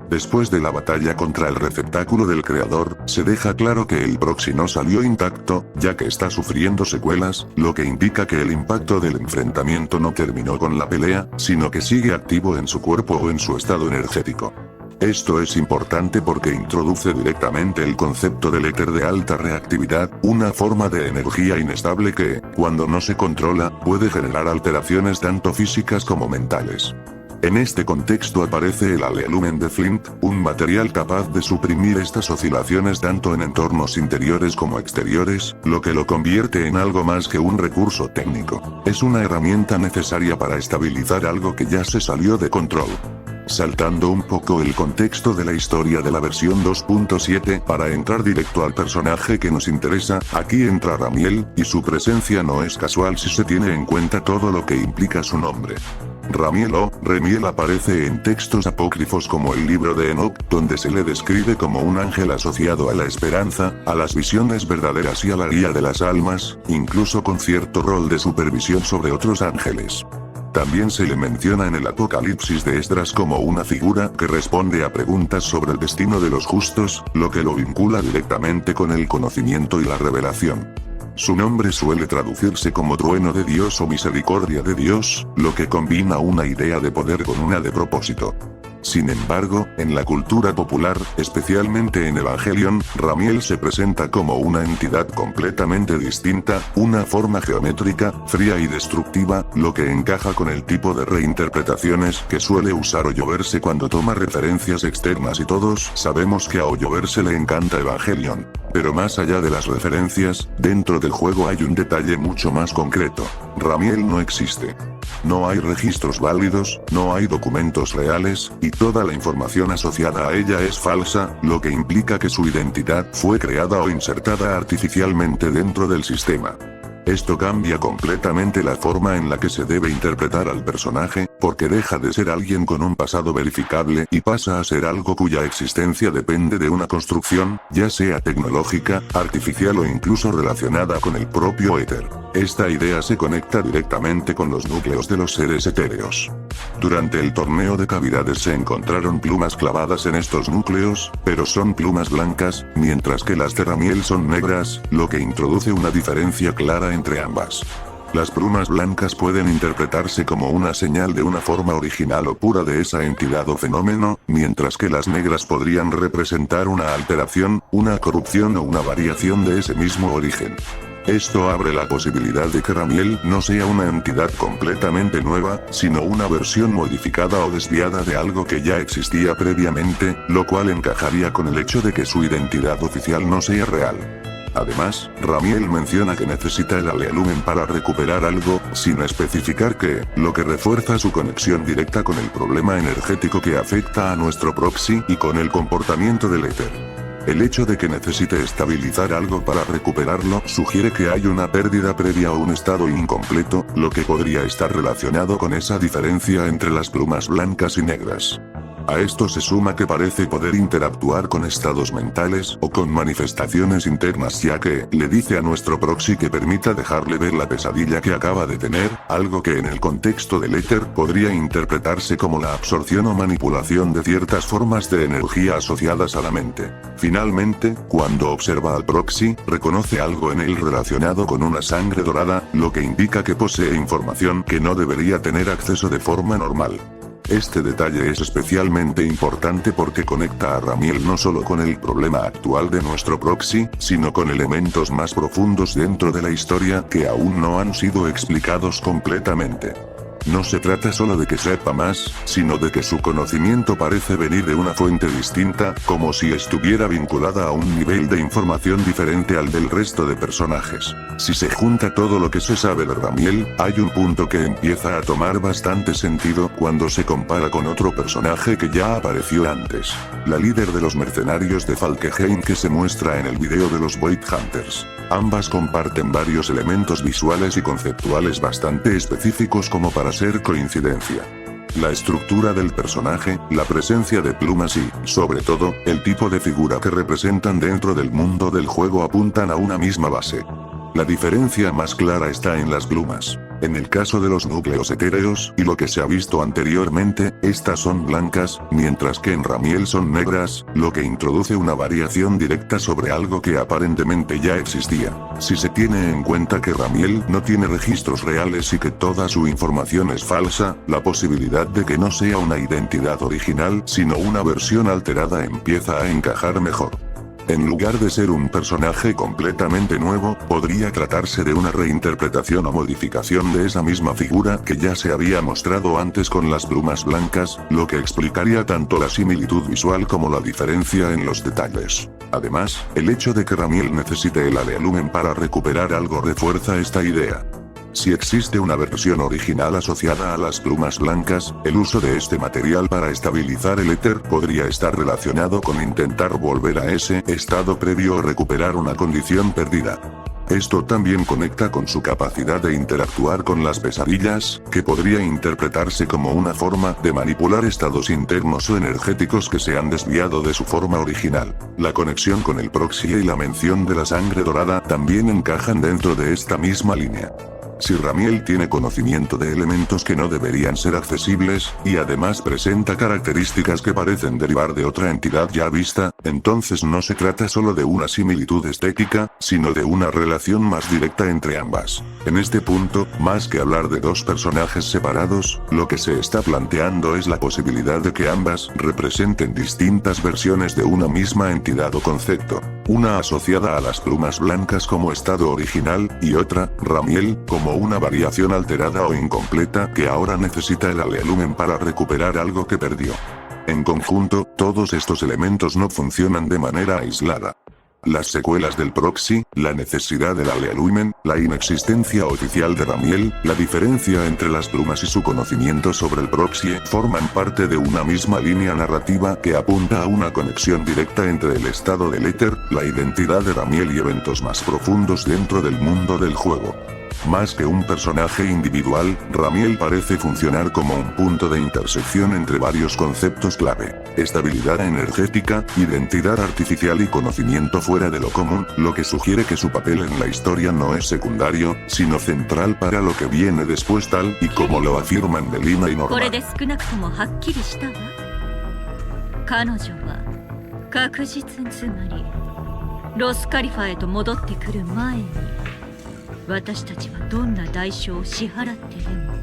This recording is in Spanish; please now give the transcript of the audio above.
Después de la batalla contra el receptáculo del creador, se deja claro que el proxy no salió intacto, ya que está sufriendo secuelas, lo que indica que el impacto del enfrentamiento no terminó con la pelea, sino que sigue activo en su cuerpo o en su estado energético. Esto es importante porque introduce directamente el concepto del éter de alta reactividad, una forma de energía inestable que, cuando no se controla, puede generar alteraciones tanto físicas como mentales. En este contexto aparece el alealumen de Flint, un material capaz de suprimir estas oscilaciones tanto en entornos interiores como exteriores, lo que lo convierte en algo más que un recurso técnico. Es una herramienta necesaria para estabilizar algo que ya se salió de control. Saltando un poco el contexto de la historia de la versión 2.7 para entrar directo al personaje que nos interesa, aquí entra Ramiel, y su presencia no es casual si se tiene en cuenta todo lo que implica su nombre. Ramiel o Remiel aparece en textos apócrifos como el libro de Enoch, donde se le describe como un ángel asociado a la esperanza, a las visiones verdaderas y a la guía de las almas, incluso con cierto rol de supervisión sobre otros ángeles. También se le menciona en el Apocalipsis de Esdras como una figura que responde a preguntas sobre el destino de los justos, lo que lo vincula directamente con el conocimiento y la revelación. Su nombre suele traducirse como trueno de Dios o misericordia de Dios, lo que combina una idea de poder con una de propósito. Sin embargo, en la cultura popular, especialmente en Evangelion, Ramiel se presenta como una entidad completamente distinta, una forma geométrica, fría y destructiva, lo que encaja con el tipo de reinterpretaciones que suele usar Hoyoverse cuando toma referencias externas y todos sabemos que a Hoyoverse le encanta Evangelion. Pero más allá de las referencias, dentro del juego hay un detalle mucho más concreto. Ramiel no existe. No hay registros válidos, no hay documentos reales, y toda la información asociada a ella es falsa, lo que implica que su identidad fue creada o insertada artificialmente dentro del sistema. Esto cambia completamente la forma en la que se debe interpretar al personaje, porque deja de ser alguien con un pasado verificable y pasa a ser algo cuya existencia depende de una construcción, ya sea tecnológica, artificial o incluso relacionada con el propio éter. Esta idea se conecta directamente con los núcleos de los seres etéreos. Durante el torneo de cavidades se encontraron plumas clavadas en estos núcleos, pero son plumas blancas, mientras que las de Ramiel son negras, lo que introduce una diferencia clara entre ambas. Las plumas blancas pueden interpretarse como una señal de una forma original o pura de esa entidad o fenómeno, mientras que las negras podrían representar una alteración, una corrupción o una variación de ese mismo origen. Esto abre la posibilidad de que Ramiel no sea una entidad completamente nueva, sino una versión modificada o desviada de algo que ya existía previamente, lo cual encajaría con el hecho de que su identidad oficial no sea real. Además, Ramiel menciona que necesita el alealumen para recuperar algo, sin especificar qué, lo que refuerza su conexión directa con el problema energético que afecta a nuestro proxy y con el comportamiento del éter. El hecho de que necesite estabilizar algo para recuperarlo sugiere que hay una pérdida previa o un estado incompleto, lo que podría estar relacionado con esa diferencia entre las plumas blancas y negras. A esto se suma que parece poder interactuar con estados mentales o con manifestaciones internas, ya que le dice a nuestro proxy que permita dejarle ver la pesadilla que acaba de tener, algo que en el contexto del éter podría interpretarse como la absorción o manipulación de ciertas formas de energía asociadas a la mente. Finalmente, cuando observa al proxy, reconoce algo en él relacionado con una sangre dorada, lo que indica que posee información que no debería tener acceso de forma normal. Este detalle es especialmente importante porque conecta a Ramiel no solo con el problema actual de nuestro proxy, sino con elementos más profundos dentro de la historia que aún no han sido explicados completamente. No se trata solo de que sepa más, sino de que su conocimiento parece venir de una fuente distinta, como si estuviera vinculada a un nivel de información diferente al del resto de personajes. Si se junta todo lo que se sabe de Ramiel, hay un punto que empieza a tomar bastante sentido cuando se compara con otro personaje que ya apareció antes. La líder de los mercenarios de Falkeheim que se muestra en el video de los Void Hunters. Ambas comparten varios elementos visuales y conceptuales bastante específicos como para ser coincidencia. La estructura del personaje, la presencia de plumas y, sobre todo, el tipo de figura que representan dentro del mundo del juego apuntan a una misma base. La diferencia más clara está en las plumas. En el caso de los núcleos etéreos y lo que se ha visto anteriormente, estas son blancas, mientras que en Ramiel son negras, lo que introduce una variación directa sobre algo que aparentemente ya existía. Si se tiene en cuenta que Ramiel no tiene registros reales y que toda su información es falsa, la posibilidad de que no sea una identidad original sino una versión alterada empieza a encajar mejor. En lugar de ser un personaje completamente nuevo, podría tratarse de una reinterpretación o modificación de esa misma figura que ya se había mostrado antes con las plumas blancas, lo que explicaría tanto la similitud visual como la diferencia en los detalles. Además, el hecho de que Ramiel necesite el Alealumen para recuperar algo refuerza esta idea. Si existe una versión original asociada a las plumas blancas, el uso de este material para estabilizar el éter podría estar relacionado con intentar volver a ese estado previo o recuperar una condición perdida. Esto también conecta con su capacidad de interactuar con las pesadillas, que podría interpretarse como una forma de manipular estados internos o energéticos que se han desviado de su forma original. La conexión con el proxy y la mención de la sangre dorada también encajan dentro de esta misma línea. Si Ramiel tiene conocimiento de elementos que no deberían ser accesibles, y además presenta características que parecen derivar de otra entidad ya vista, entonces no se trata solo de una similitud estética, sino de una relación más directa entre ambas. En este punto, más que hablar de dos personajes separados, lo que se está planteando es la posibilidad de que ambas representen distintas versiones de una misma entidad o concepto. Una asociada a las plumas blancas como estado original, y otra, Ramiel, como una variación alterada o incompleta que ahora necesita el Alealumen para recuperar algo que perdió. En conjunto, todos estos elementos no funcionan de manera aislada. Las secuelas del proxy, la necesidad del Alealumen, la inexistencia oficial de Ramiel, la diferencia entre las plumas y su conocimiento sobre el proxy forman parte de una misma línea narrativa que apunta a una conexión directa entre el estado del éter, la identidad de Ramiel y eventos más profundos dentro del mundo del juego. Más que un personaje individual, Ramiel parece funcionar como un punto de intersección entre varios conceptos clave: estabilidad energética, identidad artificial y conocimiento fuera de lo común, lo que sugiere que su papel en la historia no es secundario, sino central para lo que viene después, tal y como lo afirman Melina y Norma. これで少なくともはっきりしたわ。彼女は確実に、つまりロスカリファへと戻ってくる前に、私たちはどんな代償を支払ってでも